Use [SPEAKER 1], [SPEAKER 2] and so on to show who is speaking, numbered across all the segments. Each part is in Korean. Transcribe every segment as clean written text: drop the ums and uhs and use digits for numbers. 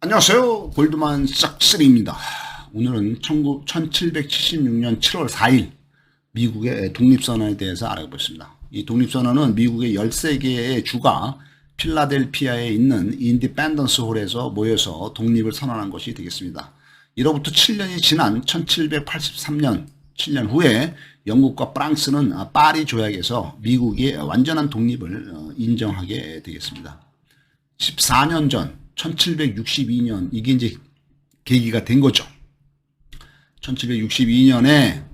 [SPEAKER 1] 안녕하세요. 골드만 싹쓸이입니다. 오늘은 1776년 7월 4일 미국의 독립선언에 대해서 알아보겠습니다. 이 독립선언은 미국의 13개의 주가 필라델피아에 있는 인디펜던스 홀에서 모여서 독립을 선언한 것이 되겠습니다. 이로부터 7년이 지난 1783년 7년 후에 영국과 프랑스는 파리 조약에서 미국의 완전한 독립을 인정하게 되겠습니다. 14년 전 1762년 이게 이제 계기가 된 거죠. 1762년에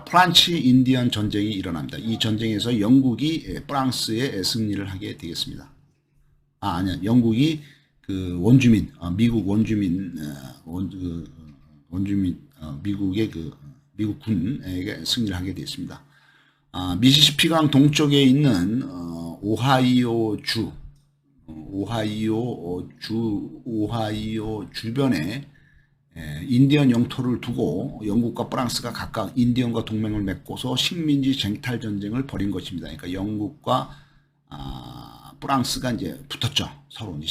[SPEAKER 1] 프란치 인디언 전쟁이 일어납니다. 이 전쟁에서 영국이 프랑스의 승리를 하게 되겠습니다. 아니야, 영국이 그 원주민, 미국 원주민, 원주민, 미국의 미국 군에게 승리를 하게 되었습니다. 미시시피강 동쪽에 있는 오하이오 주변에 인디언 영토를 두고 영국과 프랑스가 각각 인디언과 동맹을 맺고서 식민지 쟁탈 전쟁을 벌인 것입니다. 그러니까 영국과 프랑스가 이제 붙었죠. 서로 이제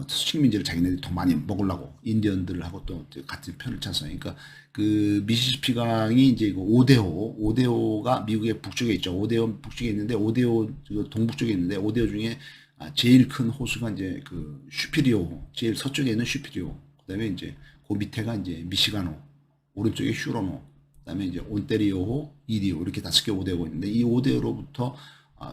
[SPEAKER 1] 식민지를 자기네들이 더 많이 먹으려고 인디언들하고 또 같은 편을 차서. 그러니까 그 미시시피강이 이제 오데오가 미국의 북쪽에 있죠. 오데오 북쪽에 있는데 오데오 동북쪽에 있는데 오데오 중에 제일 큰 호수가 이제 그 슈피리오, 제일 서쪽에 있는 슈피리오. 그다음에 이제 그 밑에가 이제 미시가노, 오른쪽에 슈로노, 그다음에 이제 온테리오호, 이리오 이렇게 5개 오데오가 있는데 이 오데오로부터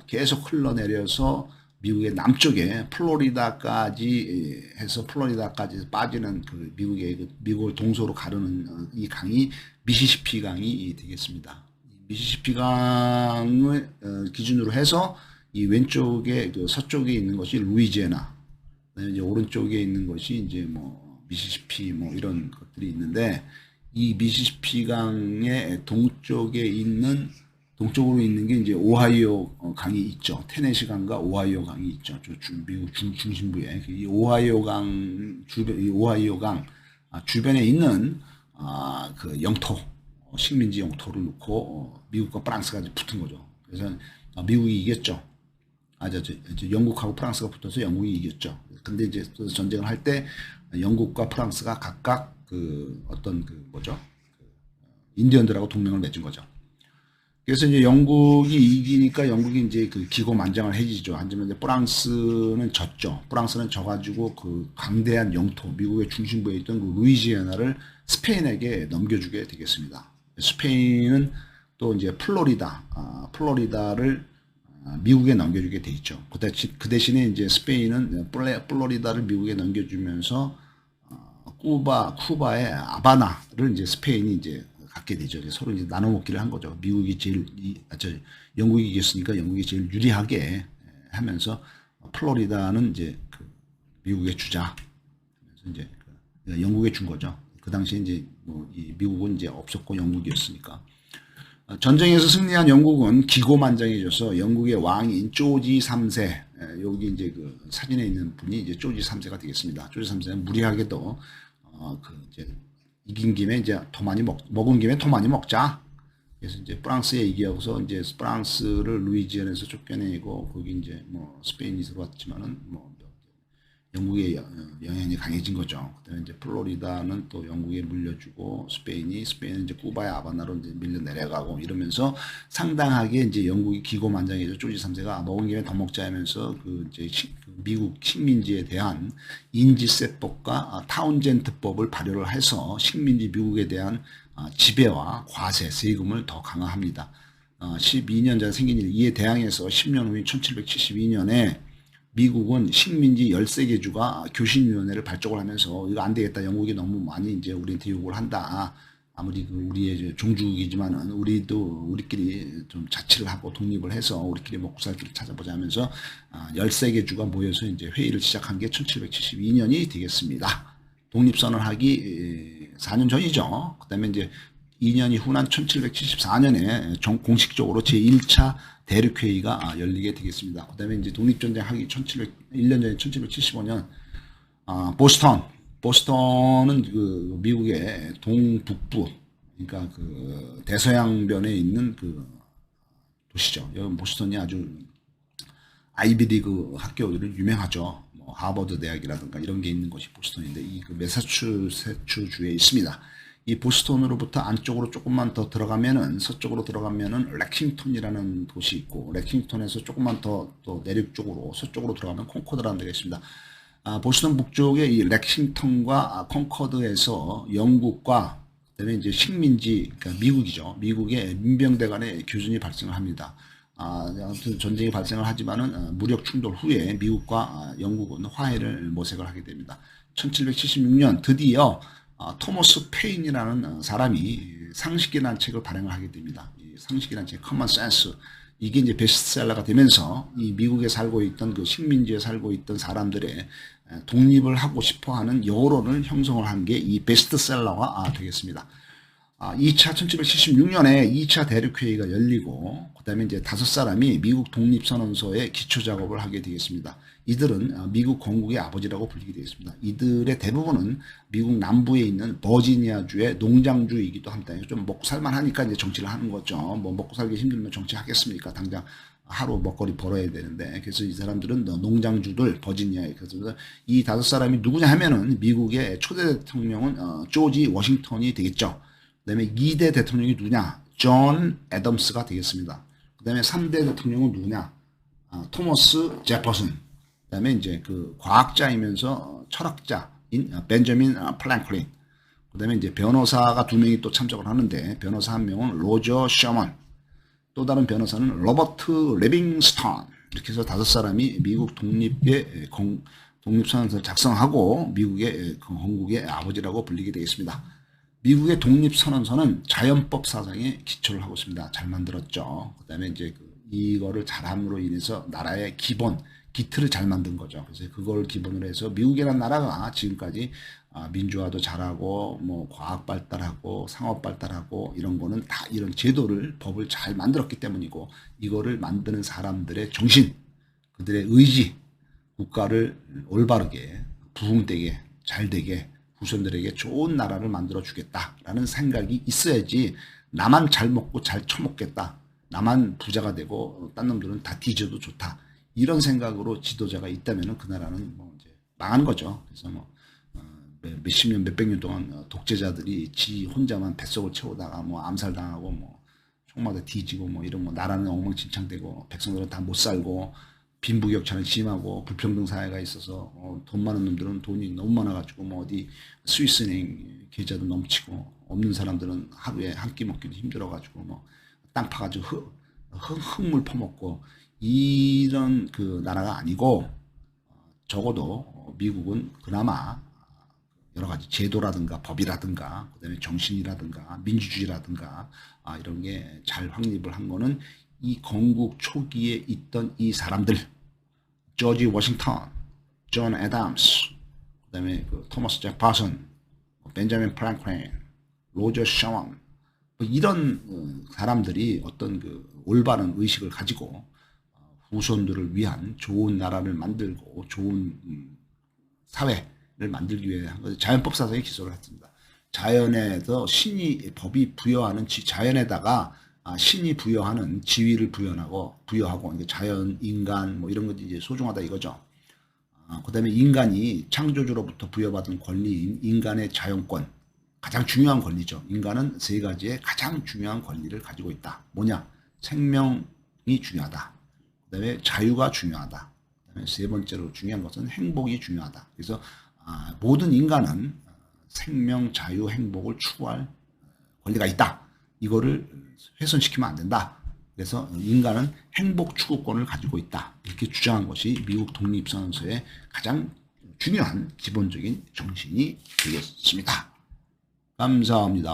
[SPEAKER 1] 계속 흘러내려서 미국의 남쪽에 플로리다까지 해서 플로리다까지 빠지는 그 미국을 동서로 가르는 이 강이 미시시피 강이 되겠습니다. 미시시피 강을 기준으로 해서 이 왼쪽에 그 서쪽에 있는 것이 루이지애나, 이제 오른쪽에 있는 것이 이제 뭐 미시시피 뭐 이런 것들이 있는데 이 미시시피 강의 동쪽으로 있는 게 이제 오하이오 강이 있죠. 테네시 강과 오하이오 강이 있죠. 미국 중심부에 이 오하이오 강 주변에 있는 그 영토 식민지 영토를 놓고 미국과 프랑스가 이제 붙은 거죠. 그래서 미국이 이겼죠. 영국하고 프랑스가 붙어서 영국이 이겼죠. 근데 이제 전쟁을 할 때 영국과 프랑스가 각각 인디언들하고 동맹을 맺은 거죠. 그래서 이제 영국이 이기니까 영국이 이제 그 기고만장을 해지죠. 하지만 이제 프랑스는 졌죠. 프랑스는 져가지고 그 강대한 영토, 미국의 중심부에 있던 그 루이지애나를 스페인에게 넘겨주게 되겠습니다. 스페인은 또 이제 플로리다를 미국에 넘겨주게 돼 있죠. 그 대신에 이제 스페인은 플로리다를 미국에 넘겨주면서 쿠바의 아바나를 이제 스페인이 이제 갖게 되죠. 서로 이제 나눠 먹기를 한 거죠. 영국이 이겼으니까 영국이 제일 유리하게 하면서 플로리다는 이제 그 미국에 주자. 하면서 이제 영국에 준 거죠. 그 당시에 이제 뭐 이 미국은 이제 없었고 영국이었으니까. 전쟁에서 승리한 영국은 기고만장해져서 영국의 왕인 조지 3세, 여기 이제 그 사진에 있는 분이 이제 조지 3세가 되겠습니다. 조지 3세는 무리하게도 이제 이긴 김에 이제 더 많이 먹은 김에 더 많이 먹자. 그래서 이제 프랑스에 이겨서 이제 프랑스를 루이지안에서 쫓겨내고 거기 이제 뭐 스페인이 들어왔지만은 뭐 영국의 영향이 강해진 거죠. 그다음에 이제 플로리다는 또 영국에 물려주고 스페인은 이제 쿠바의 아바나로 이제 밀려 내려가고 이러면서 상당하게 이제 영국이 기고만장해져 조지 3세가 먹은 김에 더 먹자 하면서 그 이제 미국 식민지에 대한 인지세법과 타운젠트법을 발효를 해서 식민지 미국에 대한 지배와 과세, 세금을 더 강화합니다. 12년 전에 생긴 일, 이에 대항해서 10년 후인 1772년에 미국은 식민지 13개 주가 교신위원회를 발족을 하면서 이거 안 되겠다. 영국이 너무 많이 이제 우리한테 요구를 한다. 아무리 우리의 종주국이지만은 우리끼리 좀 자치를 하고 독립을 해서 우리끼리 먹고 살 길을 찾아보자 하면서 13개 주가 모여서 이제 회의를 시작한 게 1772년이 되겠습니다. 독립선언하기 4년 전이죠. 그다음에 이제 2년이 후난 1774년에 공식적으로 제1차 대륙회의가 열리게 되겠습니다. 그 다음에 이제 독립전쟁 하기 1년 전에 1775년, 보스턴은 그 미국의 동북부, 그러니까 그 대서양변에 있는 그 도시죠. 여기 보스턴이 아주 아이비리그 학교들은 유명하죠. 뭐 하버드 대학이라든가 이런 게 있는 곳이 보스턴인데 이 그 매사추세츠주에 있습니다. 이 보스턴으로부터 안쪽으로 조금만 더 들어가면은 서쪽으로 들어가면은 렉싱턴이라는 도시 있고 렉싱턴에서 조금만 더 내륙 쪽으로 서쪽으로 들어가면 콘코드라는 데가 있습니다. 보스턴 북쪽에 이 렉싱턴과 콘코드에서 영국과 그다음에 이제 식민지 그러니까 미국이죠. 미국의 민병대 간의 교전이 발생을 합니다. 아무튼 전쟁이 발생을 하지만은 무력 충돌 후에 미국과 영국은 화해를 모색을 하게 됩니다. 1776년 드디어 토머스 페인이라는 사람이 상식이라는 책을 발행을 하게 됩니다. 이 상식이라는 책, 커먼 센스. 이게 이제 베스트셀러가 되면서 이 미국에 살고 있던 그 식민지에 살고 있던 사람들의 독립을 하고 싶어 하는 여론을 형성을 한 게 이 베스트셀러가 되겠습니다. 1776년에 2차 대륙회의가 열리고, 그 다음에 이제 5사람이 미국 독립선언서에 기초작업을 하게 되겠습니다. 이들은 미국 건국의 아버지라고 불리게 되겠습니다. 이들의 대부분은 미국 남부에 있는 버지니아주의 농장주이기도 합니다. 좀 먹고 살만하니까 이제 정치를 하는 거죠. 뭐 먹고 살기 힘들면 정치하겠습니까? 당장 하루 먹거리 벌어야 되는데. 그래서 이 사람들은 농장주들, 버지니아에. 그래서 이 5사람이 누구냐 하면은 미국의 초대 대통령은 조지 워싱턴이 되겠죠. 그 다음에 2대 대통령이 누구냐? 존 애덤스가 되겠습니다. 그 다음에 3대 대통령은 누구냐? 토머스 제퍼슨. 그 다음에 이제 그 과학자이면서 철학자인 벤저민 플랭클린. 그 다음에 이제 변호사가 2명이 또 참석을 하는데, 변호사 1명은 로저 셔먼. 또 다른 변호사는 로버트 레빙스턴. 이렇게 해서 5사람이 미국 독립의 독립선언서를 작성하고 미국의 건국의 아버지라고 불리게 되겠습니다. 미국의 독립선언서는 자연법 사상에 기초를 하고 있습니다. 잘 만들었죠. 그 다음에 이제 이거를 잘함으로 인해서 나라의 기틀을 잘 만든 거죠. 그래서 그걸 기본으로 해서 미국이라는 나라가 지금까지 민주화도 잘하고 뭐 과학 발달하고 상업 발달하고 이런 거는 다 이런 제도를 법을 잘 만들었기 때문이고, 이거를 만드는 사람들의 정신, 그들의 의지, 국가를 올바르게 부흥되게 잘되게 후손들에게 좋은 나라를 만들어 주겠다라는 생각이 있어야지, 나만 잘 먹고 잘 처먹겠다, 나만 부자가 되고 딴 놈들은 다 뒤져도 좋다, 이런 생각으로 지도자가 있다면은 그 나라는 뭐 이제 망한 거죠. 그래서 뭐 몇십 년, 몇백 년 동안 독재자들이 지 혼자만 뱃속을 채우다가 뭐 암살당하고 뭐 총마다 뒤지고 뭐 이런 뭐 나라는 엉망진창되고 백성들은 다 못 살고 빈부격차는 심하고 불평등 사회가 있어서 돈 많은 놈들은 돈이 너무 많아가지고 뭐 어디 스위스은행 계좌도 넘치고, 없는 사람들은 하루에 한 끼 먹기도 힘들어가지고 뭐 땅 파가지고 흙물 퍼먹고, 이런 그 나라가 아니고, 적어도 미국은 그나마 여러 가지 제도라든가 법이라든가 그다음에 정신이라든가 민주주의라든가 이런 게 잘 확립을 한 거는 이 건국 초기에 있던 이 사람들, 조지 워싱턴, 존 애덤스, 그다음에 그 토머스 제퍼슨, 벤저민 프랭클린, 로저 셔먼, 뭐 이런 사람들이 어떤 그 올바른 의식을 가지고 후손들을 위한 좋은 나라를 만들고 좋은 사회를 만들기 위해 자연법 사상에 기초를 했습니다. 자연에서 법이 부여하는 자연에다가 신이 부여하는 지위를 부여하고 자연, 인간 뭐 이런 것이 이제 소중하다 이거죠. 그다음에 인간이 창조주로부터 부여받은 권리인 인간의 자연권, 가장 중요한 권리죠. 인간은 3가지의 가장 중요한 권리를 가지고 있다. 뭐냐? 생명이 중요하다. 그다음에 자유가 중요하다. 그다음에 3번째로 중요한 것은 행복이 중요하다. 그래서 모든 인간은 생명, 자유, 행복을 추구할 권리가 있다. 이거를 훼손시키면 안 된다. 그래서 인간은 행복 추구권을 가지고 있다. 이렇게 주장한 것이 미국 독립선언서의 가장 중요한 기본적인 정신이 되겠습니다. 감사합니다.